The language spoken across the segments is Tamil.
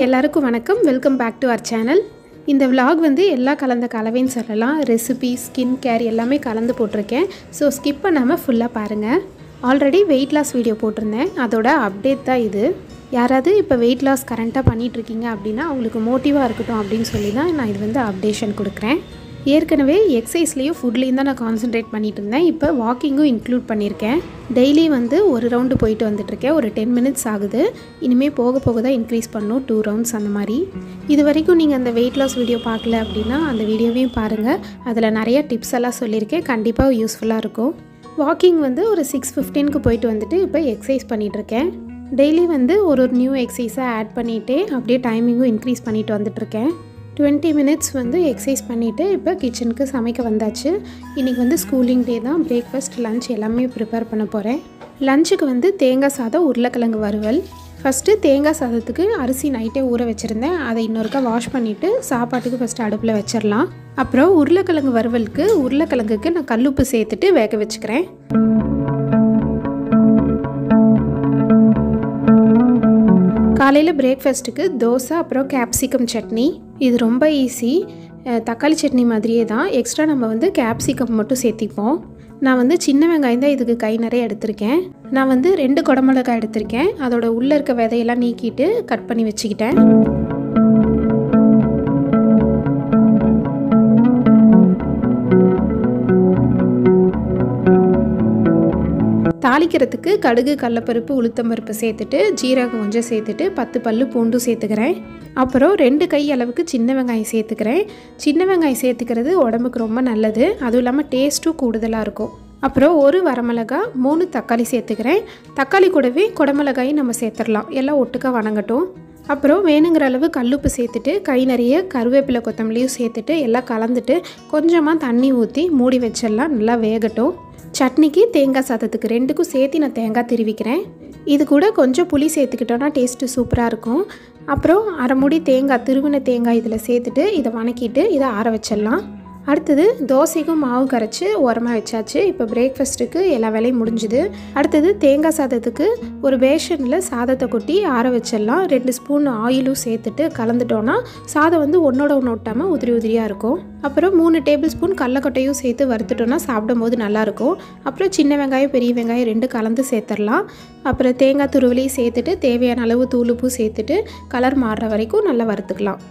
எல்லாருக்கும் வணக்கம். Welcome back to our channel. இந்த vlog வந்து எல்லா கலந்த கலவைன்னு சொல்லலாம். ரெசிபி, ஸ்கின் கேர் எல்லாமே கலந்து போட்டிருக்கேன். ஸோ ஸ்கிப் பண்ணாமல் ஃபுல்லாக பாருங்கள். ஆல்ரெடி வெயிட் லாஸ் வீடியோ போட்டிருந்தேன், அதோட அப்டேட் தான் இது. யாராவது இப்போ வெயிட் லாஸ் கரண்ட்டாக பண்ணிகிட்ருக்கீங்க அப்படின்னா அவங்களுக்கு மோட்டிவாக இருக்கட்டும் அப்படின்னு சொல்லி தான் நான் இது வந்து அப்டேஷன் கொடுக்குறேன். ஏற்கனவே எக்ஸசைஸ்லேயும் ஃபுட்லேயும் தான் நான் கான்சன்ட்ரேட் பண்ணிகிட்டு இருந்தேன். இப்போ வாக்கிங்கும் இன்க்ளூட் பண்ணியிருக்கேன். டெய்லி வந்து ஒரு ரவுண்டு போயிட்டு வந்துட்டுருக்கேன். ஒரு 10 minutes ஆகுது. இனிமேல் போக போக தான் இன்க்ரீஸ் பண்ணணும், 2 rounds அந்த மாதிரி. இது வரைக்கும் நீங்கள் அந்த வெயிட் லாஸ் வீடியோ பார்க்கல அப்படின்னா அந்த வீடியோவையும் பாருங்கள். அதில் நிறைய டிப்ஸ் எல்லாம் சொல்லியிருக்கேன், கண்டிப்பாக யூஸ்ஃபுல்லாக இருக்கும். வாக்கிங் வந்து ஒரு 6:15க்கு போயிட்டு வந்துட்டு இப்போ எக்ஸசைஸ் பண்ணிகிட்ருக்கேன். டெய்லி வந்து ஒரு நியூ எக்ஸசைஸாக ஆட் பண்ணிகிட்டே அப்படியே டைமிங்கும் இன்க்ரீஸ் பண்ணிட்டு வந்துட்டுருக்கேன். 20 minutes வந்து எக்ஸசைஸ் பண்ணிவிட்டு இப்போ கிச்சனுக்கு சமைக்க வந்தாச்சு. இன்றைக்கி வந்து ஸ்கூலிங் டே தான். பிரேக்ஃபாஸ்ட், லன்ச் எல்லாமே ப்ரிப்பேர் பண்ண போகிறேன். லஞ்சுக்கு வந்து தேங்காய் சாதம், உருளைக்கிழங்கு வறுவல். ஃபஸ்ட்டு தேங்காய் சாதத்துக்கு அரிசி நைட்டே ஊற வச்சுருந்தேன். அதை இன்னொருக்கா வாஷ் பண்ணிவிட்டு சாப்பாட்டுக்கு ஃபஸ்ட்டு அடுப்பில் வச்சிடலாம். அப்புறம் உருளைக்கிழங்கு வறுவலுக்கு உருளைக்கிழங்குக்கு நான் கல்லுப்பு சேர்த்துட்டு வேக வச்சுக்கிறேன். காலையில் பிரேக்ஃபாஸ்ட்டுக்கு தோசை, அப்புறம் கேப்சிகம் சட்னி. இது ரொம்ப ஈஸி, தக்காளி சட்னி மாதிரியே தான். எக்ஸ்ட்ரா நம்ம வந்து கேப்சிகம் மட்டும் சேர்த்திப்போம். நான் வந்து சின்ன வெங்காயம் தான் இதுக்கு கை நிறைய எடுத்திருக்கேன். நான் வந்து 2 குடமிளகாய் எடுத்திருக்கேன். அதோட உள்ளே இருக்க விதையெல்லாம் நீக்கிட்டு கட் பண்ணி வச்சுக்கிட்டேன். தாளிக்கிறதுக்கு கடுகு, கடலைப்பருப்பு, உளுத்தம்பருப்பு சேர்த்துட்டு ஜீரகம் கொஞ்சம் சேர்த்துட்டு 10 பல்லு பூண்டு சேர்த்துக்கிறேன். அப்புறம் 2 கை அளவுக்கு சின்ன வெங்காயம் சேர்த்துக்கிறேன். சின்ன வெங்காயம் சேர்த்துக்கிறது உடம்புக்கு ரொம்ப நல்லது, அதுவும் இல்லாமல் டேஸ்ட்டும் கூடுதலாக இருக்கும். அப்புறம் 1 வரமிளகா, 3 தக்காளி சேர்த்துக்கிறேன். தக்காளி கூடவே குடமிளகாயும் நம்ம சேர்த்துடலாம், எல்லாம் ஒட்டுக்கா வணங்கட்டும். அப்புறம் வேணுங்கிற அளவு கல்லுப்பு சேர்த்துட்டு கை நிறைய கருவேப்பிலை, கொத்தமல்லியும் சேர்த்துட்டு எல்லாம் கலந்துட்டு கொஞ்சமாக தண்ணி ஊற்றி மூடி வச்சிடலாம், நல்லா வேகட்டும். சட்னிக்கு தேங்காய் சாதத்துக்கு 2க்கும் சேர்த்து நான் தேங்காய் திருவிக்கிறேன். இது கூட கொஞ்சம் புளி சேர்த்துக்கிட்டோன்னா டேஸ்ட்டு சூப்பராக இருக்கும். அப்புறம் அரை மூடி தேங்காய், திருவின தேங்காய் இதில் சேர்த்துட்டு இதை வணக்கிட்டு இதை ஆற வச்சிடலாம். அடுத்தது தோசைக்கும் மாவு கரைச்சி ஓரமாக வச்சாச்சு. இப்போ பிரேக்ஃபாஸ்ட்டுக்கு எல்லா வேலையும் முடிஞ்சுது. அடுத்தது தேங்காய் சாதத்துக்கு ஒரு பேஷனில் சாதத்தை கொட்டி ஆற வச்சிடலாம். 2 ஸ்பூன் ஆயிலும் சேர்த்துட்டு கலந்துட்டோன்னா சாதம் வந்து ஒன்றோட ஒன்று ஒட்டாமல் உதிரி உதிரியாக இருக்கும். அப்புறம் 3 டேபிள் ஸ்பூன் கடலக்கொட்டையும் சேர்த்து வறுத்துட்டோன்னா சாப்பிடும் போது நல்லாயிருக்கும். அப்புறம் சின்ன வெங்காயம், பெரிய வெங்காயம் 2 கலந்து சேர்த்துடலாம். அப்புறம் தேங்காய் துருவலையும் சேர்த்துட்டு தேவையான அளவு தூளுப்பு சேர்த்துட்டு கலர் மாறுற வரைக்கும் நல்லா வறுத்துக்கலாம்.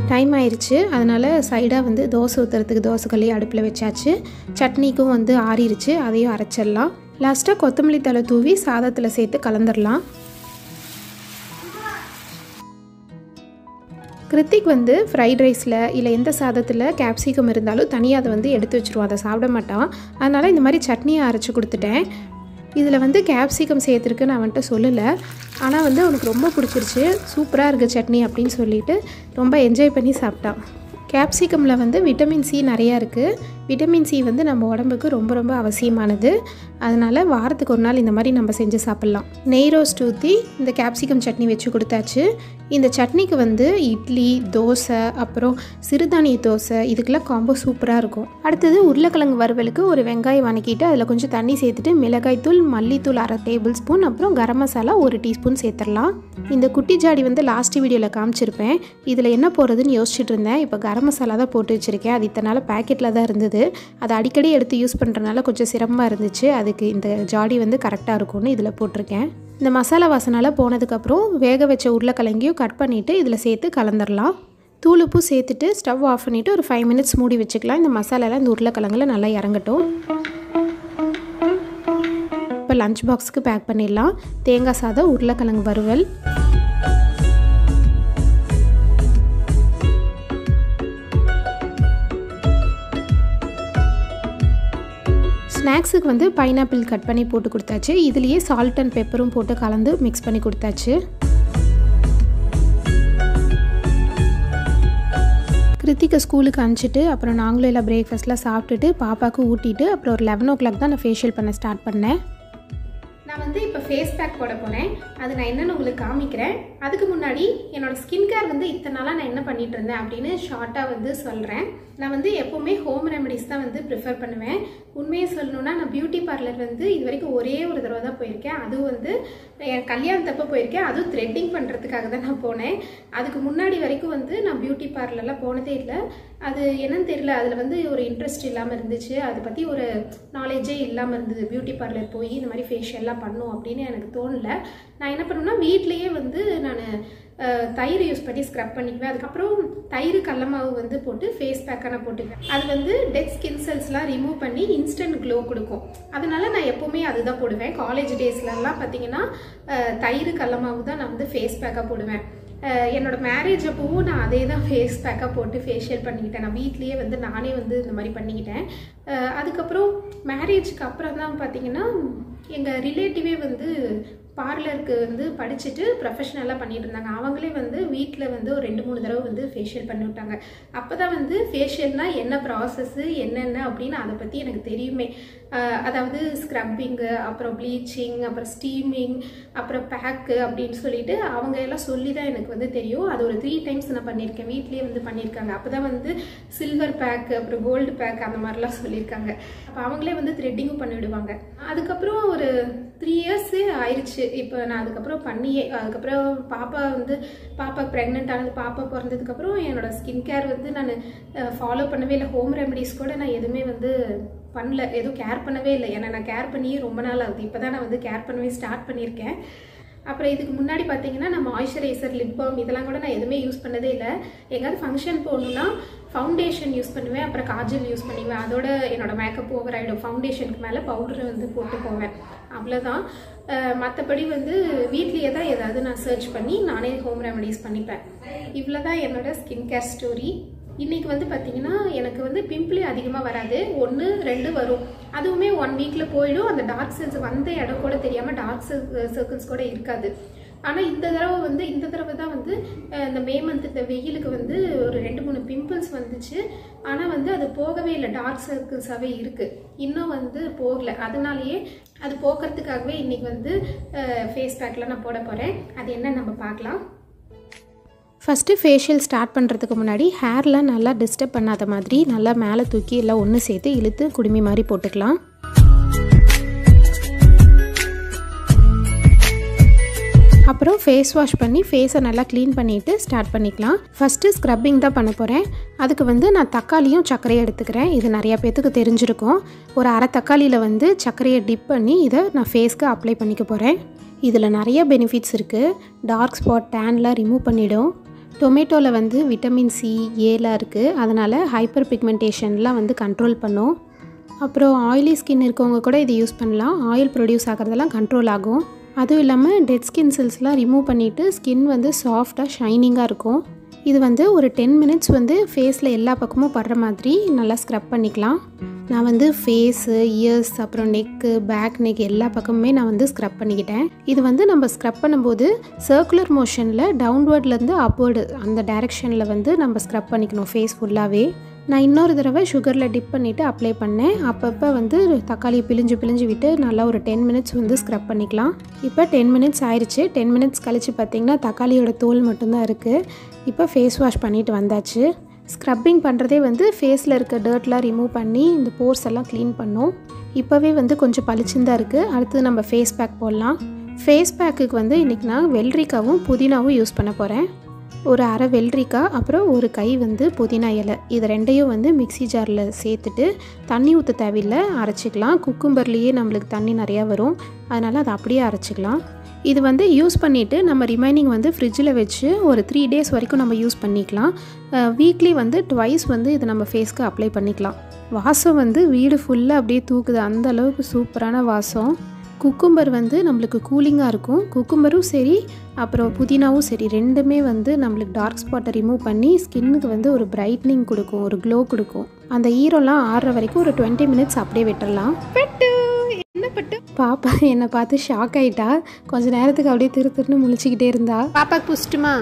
டைம் ஆயிடுச்சு, அதனால் சைடாக வந்து தோசை ஊற்றுறதுக்கு தோசைக்கல்லையே அடுப்பில் வச்சாச்சு. சட்னிக்கும் வந்து ஆறிடுச்சு, அதையும் அரைச்சிடலாம். லாஸ்ட்டாக கொத்தமல்லி தழை தூவி சாதத்தில் சேர்த்து கலந்துடலாம். கிருத்திக் வந்து ஃப்ரைட் ரைஸில் இல்லை எந்த சாதத்தில் கேப்சிகம் இருந்தாலும் தனியாக அதை வந்து எடுத்து வச்சுருவான், அதை சாப்பிட மாட்டான். அதனால் இந்த மாதிரி சட்னியை அரைச்சி கொடுத்துட்டேன். இதில் வந்து கேப்சிகம் சேர்த்துருக்கு நான் வந்துட்டு சொல்லலை, ஆனால் வந்து அவனுக்கு ரொம்ப பிடிச்சிருச்சு. சூப்பராக இருக்குது சட்னி அப்படின்னு சொல்லிட்டு ரொம்ப என்ஜாய் பண்ணி சாப்பிட்டான். கேப்சிகமில் வந்து விட்டமின் சி நிறையா இருக்குது. விட்டமின் சி வந்து நம்ம உடம்புக்கு ரொம்ப ரொம்ப அவசியமானது. அதனால் வாரத்துக்கு ஒரு நாள் இந்த மாதிரி நம்ம செஞ்சு சாப்பிட்லாம். நெய் ரோஸ்ட் ஊற்றி இந்த கேப்சிகம் சட்னி வச்சு கொடுத்தாச்சு. இந்த சட்னிக்கு வந்து இட்லி, தோசை, அப்புறம் சிறுதானிய தோசை, இதுக்கெல்லாம் காம்போ சூப்பராக இருக்கும். அடுத்தது உருளைக்கிழங்கு வறுவலுக்கு ஒரு வெங்காயம் வணக்கிட்டு அதில் கொஞ்சம் தண்ணி சேர்த்துட்டு மிளகாய்த்தூள், மல்லித்தூள் 1/2 டேபிள் ஸ்பூன், அப்புறம் கரம் மசாலா 1 டீஸ்பூன் சேர்த்துடலாம். இந்த குட்டி ஜாடி வந்து லாஸ்ட் வீடியோவில் காமிச்சிருப்பேன். இதில் என்ன போடுறதுன்னு யோசிச்சுட்டு இருந்தேன். இப்போ கரம் மசாலா தான் போட்டு வச்சுருக்கேன். அது இத்தனை நாள் பேக்கெட்டில் தான் இருந்தது. அதை அடிக்கடி எடுத்து யூஸ் பண்ணுறதுனால கொஞ்சம் சிரமமாக இருந்துச்சு. அதுக்கு இந்த ஜாடி வந்து கரெக்டாக இருக்கும்னு இதில் போட்டிருக்கேன். இந்த மசாலா வாசனால் போனதுக்கப்புறம் வேக வச்ச உருளைக்கிழங்கையும் கட் பண்ணிவிட்டு இதில் சேர்த்து கலந்துடலாம். தூளுப்பு சேர்த்துட்டு ஸ்டவ் ஆஃப் பண்ணிவிட்டு ஒரு 5 minutes மூடி வச்சுக்கலாம். இந்த மசாலாலாம் இந்த உருளைக்கிழங்குல நல்லா இறங்கட்டும். இப்போ லஞ்ச் பாக்ஸுக்கு பேக் பண்ணிடலாம். தேங்காய் சாதம், உருளைக்கிழங்கு வறுவல். ஸ்நாக்ஸுக்கு வந்து பைனாப்பிள் கட் பண்ணி போட்டு கொடுத்தாச்சு. இதுலேயே சால்ட் அண்ட் பெப்பரும் போட்டு கலந்து மிக்ஸ் பண்ணி கொடுத்தாச்சு. கிருத்திகை ஸ்கூலுக்கு அனுப்பிச்சிட்டு அப்புறம் நாங்களும் எல்லாம் பிரேக்ஃபாஸ்ட்லாம் சாப்பிட்டுட்டு பாப்பாவுக்கு ஊட்டிட்டு அப்புறம் ஒரு 11 o'clock தான் நான் ஃபேஷியல் பண்ண ஸ்டார்ட் பண்ணேன். நான் வந்து இப்போ ஃபேஸ் பேக் போட போகிறேன். அது நான் என்னென்னு உங்களுக்கு காமிக்கிறேன். அதுக்கு முன்னாடி என்னோடய ஸ்கின் கேர் வந்து இத்தனை நாளாக நான் என்ன பண்ணிகிட்டு இருந்தேன் அப்படின்னு ஷார்ட்டாக வந்து சொல்கிறேன். நான் வந்து எப்போவுமே ஹோம் ரெமடிஸ் தான் வந்து ப்ரிஃபர் பண்ணுவேன். உண்மையை சொல்லணுன்னா நான் பியூட்டி பார்லர் வந்து இது வரைக்கும் ஒரே ஒரு தடவை தான் போயிருக்கேன். அதுவும் வந்து என் கல்யாணத்தப்போ போயிருக்கேன். அதுவும் த்ரெட்டிங் பண்ணுறதுக்காக தான் நான் போனேன். அதுக்கு முன்னாடி வரைக்கும் வந்து நான் பியூட்டி பார்லர்லாம் போனதே இல்லை. அது என்னன்னு தெரியல, அதில் வந்து ஒரு இன்ட்ரெஸ்ட் இல்லாமல் இருந்துச்சு. அதை பற்றி ஒரு நாலேஜே இல்லாமல் இருந்தது. பியூட்டி பார்லர் போய் இந்த மாதிரி ஃபேஷியல்லாம் பண்ணும் அப்படின்னு எனக்கு தோணலை. நான் என்ன பண்ணுவேன்னா வீட்லேயே வந்து நான் தயிர் யூஸ் பண்ணி ஸ்க்ரப் பண்ணிக்குவேன். அதுக்கப்புறம் தயிர் கடல மாவு வந்து போட்டு ஃபேஸ் பேக்காக நான் போட்டுக்குவேன். அது வந்து டெட் ஸ்கின் செல்ஸ்லாம் ரிமூவ் பண்ணி இன்ஸ்டன்ட் க்ளோ கொடுக்கும். அதனால நான் எப்போவுமே அதுதான் போடுவேன். காலேஜ் டேஸ்லலாம் பார்த்தீங்கன்னா தயிர் கடல மாவு தான் நான் வந்து ஃபேஸ் பேக்காக போடுவேன். என்னோட மேரேஜ் அப்போவும் நான் அதே தான் ஃபேஸ் பேக்காக போட்டு ஃபேஷியல் பண்ணிக்கிட்டேன். நான் வீட்லேயே வந்து நானே வந்து இந்த மாதிரி பண்ணிக்கிட்டேன். அதுக்கப்புறம் மேரேஜுக்கு அப்புறம் தான் பார்த்தீங்கன்னா எங்கள் ரிலேட்டிவே வந்து பார்லருக்கு வந்து படிச்சுட்டு ப்ரொஃபஷ்னலாக பண்ணிட்டு இருந்தாங்க. அவங்களே வந்து வீட்டில் வந்து ஒரு 2-3 தடவை வந்து ஃபேஷியல் பண்ணி விட்டாங்க. அப்போ தான் வந்து ஃபேஷியல்னால் என்ன ப்ராசஸ்ஸு என்னென்ன அப்படின்னு அதை பற்றி எனக்கு தெரியுமே. அதாவது ஸ்க்ரப்பிங்கு, அப்புறம் ப்ளீச்சிங், அப்புறம் ஸ்டீமிங், அப்புறம் பேக்கு அப்படின்னு சொல்லிட்டு அவங்க எல்லாம் சொல்லி தான் எனக்கு வந்து தெரியும். அது ஒரு 3 டைம்ஸ் நான் பண்ணியிருக்கேன். வீட்லேயே வந்து பண்ணியிருக்காங்க. அப்போ தான் வந்து சில்வர் பேக்கு, அப்புறம் கோல்டு பேக் அந்த மாதிரிலாம் சொல்லியிருக்காங்க. அப்போ அவங்களே வந்து த்ரெட்டிங்கும் பண்ணிவிடுவாங்க. அதுக்கப்புறம் ஒரு 3 இயர்ஸே ஆயிடுச்சு. இப்போ நான் அதுக்கப்புறம் பண்ணியே அதுக்கப்புறம் பாப்பா ப்ரெக்னென்ட் ஆனது, பாப்பா பிறந்ததுக்கப்புறம் என்னோட ஸ்கின் கேர் வந்து நான் ஃபாலோ பண்ணவே இல்லை. ஹோம் ரெமடிஸ் கூட நான் எதுவுமே வந்து பண்ணல, எதுவும் கேர் பண்ணவே இல்லை. ஏன்னா நான் கேர் பண்ணியே ரொம்ப நாள் ஆகுது. இப்போ தான் நான் வந்து கேர் பண்ணவே ஸ்டார்ட் பண்ணியிருக்கேன். அப்புறம் இதுக்கு முன்னாடி பார்த்தீங்கன்னா நான் மாய்ஸ்சரைசர், லிப் பாம் இதெல்லாம் கூட நான் எதுவுமே யூஸ் பண்ணதே இல்லை. எங்கேயாவது ஃபங்க்ஷன் போகணுன்னா ஃபவுண்டேஷன் யூஸ் பண்ணுவேன், அப்புறம் காஜல் யூஸ் பண்ணுவேன். அதோட என்னோடய மேக்கப் ஓவர் ஆகிடும். ஃபவுண்டேஷனுக்கு மேலே பவுடரை வந்து போட்டு போவேன், அவ்வளோதான். மற்றபடி வந்து வீட்லேயே தான் ஏதாவது நான் சர்ச் பண்ணி நானே ஹோம் ரெமடிஸ் பண்ணிப்பேன். இவ்வளோ தான் என்னோடய ஸ்கின் கேர் ஸ்டோரி. இன்றைக்கி வந்து பார்த்திங்கன்னா எனக்கு வந்து பிம்பிளே அதிகமாக வராது, 1-2 வரும். அதுவுமே 1 வீக்கில் போயிடும். அந்த டார்க் சர்க்கிள்ஸ் வந்த இடம் கூட தெரியாமல் டார்க் சர்க்கிள்ஸ் கூட இருக்காது. ஆனால் இந்த தடவை தான் வந்து இந்த மே மந்த் இந்த வெயிலுக்கு வந்து ஒரு 2-3 பிம்பிள்ஸ் வந்துச்சு. ஆனால் வந்து அது போகவே இல்லை, டார்க் சர்க்கிள்ஸாகவே இருக்குது, இன்னும் வந்து போகலை. அதனாலேயே அது போக்குறதுக்காகவே இன்றைக்கி வந்து ஃபேஸ் பேக்கில் நான் போட போகிறேன். அது என்ன நம்ம பார்க்கலாம். ஃபஸ்ட்டு ஃபேஷியல் ஸ்டார்ட் பண்ணுறதுக்கு முன்னாடி ஹேர்லாம் நல்லா டிஸ்டர்ப் பண்ணாத மாதிரி நல்லா மேலே தூக்கி எல்லாம் ஒன்று சேர்த்து இழுத்து குடுமி மாதிரி போட்டுக்கலாம். அப்புறம் ஃபேஸ் வாஷ் பண்ணி ஃபேஸை நல்லா க்ளீன் பண்ணிவிட்டு ஸ்டார்ட் பண்ணிக்கலாம். ஃபஸ்ட்டு ஸ்க்ரப்பிங் தான் பண்ண போகிறேன். அதுக்கு வந்து நான் தக்காளியும் சர்க்கரையும் எடுத்துக்கிறேன். இது நிறையா பேத்துக்கு தெரிஞ்சிருக்கும். ஒரு அரை தக்காளியில் வந்து சர்க்கரையை டிப் பண்ணி இதை நான் ஃபேஸ்க்கு அப்ளை பண்ணிக்க போகிறேன். இதில் நிறைய பெனிஃபிட்ஸ் இருக்குது. டார்க் ஸ்பாட், டேன்லாம் ரிமூவ் பண்ணிவிடும். டொமேட்டோவில் வந்து விட்டமின் சி, ஏலாம் இருக்குது. அதனால் ஹைப்பர் பிக்மெண்டேஷன்லாம் வந்து கண்ட்ரோல் பண்ணும். அப்புறம் ஆயிலி ஸ்கின் இருக்கவங்க கூட இதை யூஸ் பண்ணலாம். ஆயில் ப்ரொடியூஸ் ஆகிறதெல்லாம் கண்ட்ரோல் ஆகும். அதுவும் இல்லாமல் டெட் ஸ்கின் செல்ஸ்லாம் ரிமூவ் பண்ணிவிட்டு ஸ்கின் வந்து சாஃப்டாக ஷைனிங்காக இருக்கும். இது வந்து ஒரு 10 மினிட்ஸ் வந்து ஃபேஸில் எல்லா பக்கமும் படுற மாதிரி நல்லா ஸ்க்ரப் பண்ணிக்கலாம். நான் வந்து ஃபேஸு, இயர்ஸ், அப்புறம் நெக்கு, பேக் நெக் எல்லா பக்கமுமே நான் வந்து ஸ்க்ரப் பண்ணிக்கிட்டேன். இது வந்து நம்ம ஸ்க்ரப் பண்ணும்போது சர்க்குலர் மோஷனில் டவுன்வர்ட்லேருந்து அப்வர்டு அந்த டைரெக்ஷனில் வந்து நம்ம ஸ்க்ரப் பண்ணிக்கணும் ஃபேஸ் ஃபுல்லாகவே. நான் இன்னொரு தடவை சுகரில் டிப் பண்ணிவிட்டு அப்ளை பண்ணேன். அப்பப்போ வந்து தக்காளியை பிழிஞ்சு விட்டு நல்லா ஒரு 10 மினிட்ஸ் வந்து ஸ்க்ரப் பண்ணிக்கலாம். இப்போ 10 மினிட்ஸ் ஆயிடுச்சு. 10 மினிட்ஸ் கழித்து பார்த்திங்கன்னா தக்காளியோட தோல் மட்டும்தான் இருக்குது. இப்போ ஃபேஸ் வாஷ் பண்ணிவிட்டு வந்தாச்சு. ஸ்க்ரப்பிங் பண்ணுறதே வந்து ஃபேஸில் இருக்க டர்ட்லாம் ரிமூவ் பண்ணி இந்த போர்ஸ் எல்லாம் க்ளீன் பண்ணும். இப்போவே வந்து கொஞ்சம் பளிச்சுன்னு தான் இருக்குது. அடுத்து நம்ம ஃபேஸ் பேக் போடலாம். ஃபேஸ் பேக்குக்கு வந்து இன்றைக்கி நான் வெள்ளரிக்காவும் புதினாவும் யூஸ் பண்ண போகிறேன். ஒரு அரை வெள்ளரிக்காய், அப்புறம் ஒரு கை வந்து புதினா இலை, இது ரெண்டையும் வந்து மிக்ஸி ஜாரில் சேர்த்துட்டு தண்ணி ஊற்ற தேவையில்லை, அரைச்சிக்கலாம். குக்கும்பர்லேயே நம்மளுக்கு தண்ணி நிறையா வரும், அதனால் அதை அப்படியே அரைச்சிக்கலாம். இது வந்து யூஸ் பண்ணிவிட்டு நம்ம ரிமைனிங் வந்து ஃப்ரிட்ஜில் வச்சு ஒரு 3 டேஸ் வரைக்கும் நம்ம யூஸ் பண்ணிக்கலாம். வீக்லி வந்து ட்வைஸ் வந்து இதை நம்ம ஃபேஸ்க்கு அப்ளை பண்ணிக்கலாம். வாசம் வந்து வீடு ஃபுல்லாக அப்படியே தூக்குது, அந்த அளவுக்கு சூப்பரான வாசம். குக்கும்பர் வந்து நம்மளுக்கு கூலிங்காக இருக்கும். குக்கும்பரும் சரி, அப்புறம் புதினாவும் சரி, ரெண்டுமே வந்து நம்மளுக்கு டார்க் ஸ்பாட்டை ரிமூவ் பண்ணி ஸ்கின்னுக்கு வந்து ஒரு பிரைட்னிங் கொடுக்கும், ஒரு க்ளோ கொடுக்கும். அந்த ஈரம்லாம் ஆறுற வரைக்கும் ஒரு 20 மினிட்ஸ் அப்படியே விட்டுடலாம். என்ன பட்டு பாப்பா என்னை பார்த்து ஷாக் ஆகிட்டா. கொஞ்ச நேரத்துக்கு அப்படியே திருன்னு முழிச்சிக்கிட்டே இருந்தா. பாப்பாக்கு புஷ்டுமா?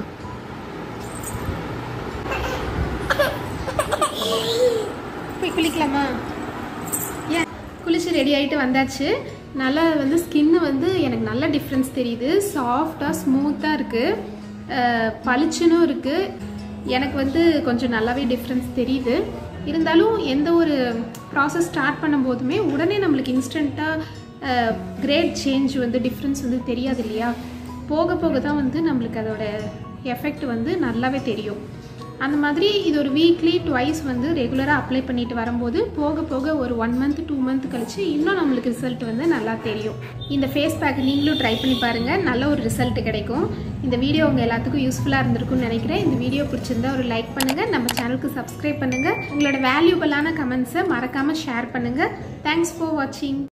போய் குளிக்கலாமா? ஏன் குளிச்சு ரெடி ஆகிட்டு வந்தாச்சு. நல்லா வந்து ஸ்கின்னு வந்து எனக்கு நல்ல டிஃப்ரென்ஸ் தெரியுது. சாஃப்டாக ஸ்மூத்தாக இருக்குது, பளிச்சுன்னும் இருக்குது. எனக்கு வந்து கொஞ்சம் நல்லாவே டிஃப்ரென்ஸ் தெரியுது. இருந்தாலும் எந்த ஒரு ப்ராசஸ் ஸ்டார்ட் பண்ணும்போதுமே உடனே நம்மளுக்கு இன்ஸ்டண்ட்டாக கிரேட் சேஞ்ச் வந்து டிஃப்ரென்ஸ் வந்து தெரியாது இல்லையா. போக போக தான் வந்து நம்மளுக்கு அதோட எஃபெக்ட் வந்து நல்லாவே தெரியும். அந்த மாதிரி இது ஒரு வீக்லி ட்வைஸ் வந்து ரெகுலராக அப்ளை பண்ணிட்டு வரும்போது போக போக ஒரு 1 மந்த் 2 மந்த் கழிச்சு இன்னும் நம்மளுக்கு ரிசல்ட் வந்து நல்லா தெரியும். இந்த ஃபேஸ் பேக் நீங்களும் ட்ரை பண்ணி பாருங்கள், நல்ல ஒரு ரிசல்ட் கிடைக்கும். இந்த வீடியோ உங்கள் எல்லாத்துக்கும் யூஸ்ஃபுல்லாக இருந்திருக்கும்னு நினைக்கிறேன். இந்த வீடியோ பிடிச்சிருந்தா ஒரு லைக் பண்ணுங்கள், நம்ம சேனலுக்கு சப்ஸ்கிரைப் பண்ணுங்கள், உங்களோட வேல்யூபிளான கமெண்ட்ஸை மறக்காமல் ஷேர் பண்ணுங்கள். தேங்க்ஸ் ஃபார் வாட்சிங்.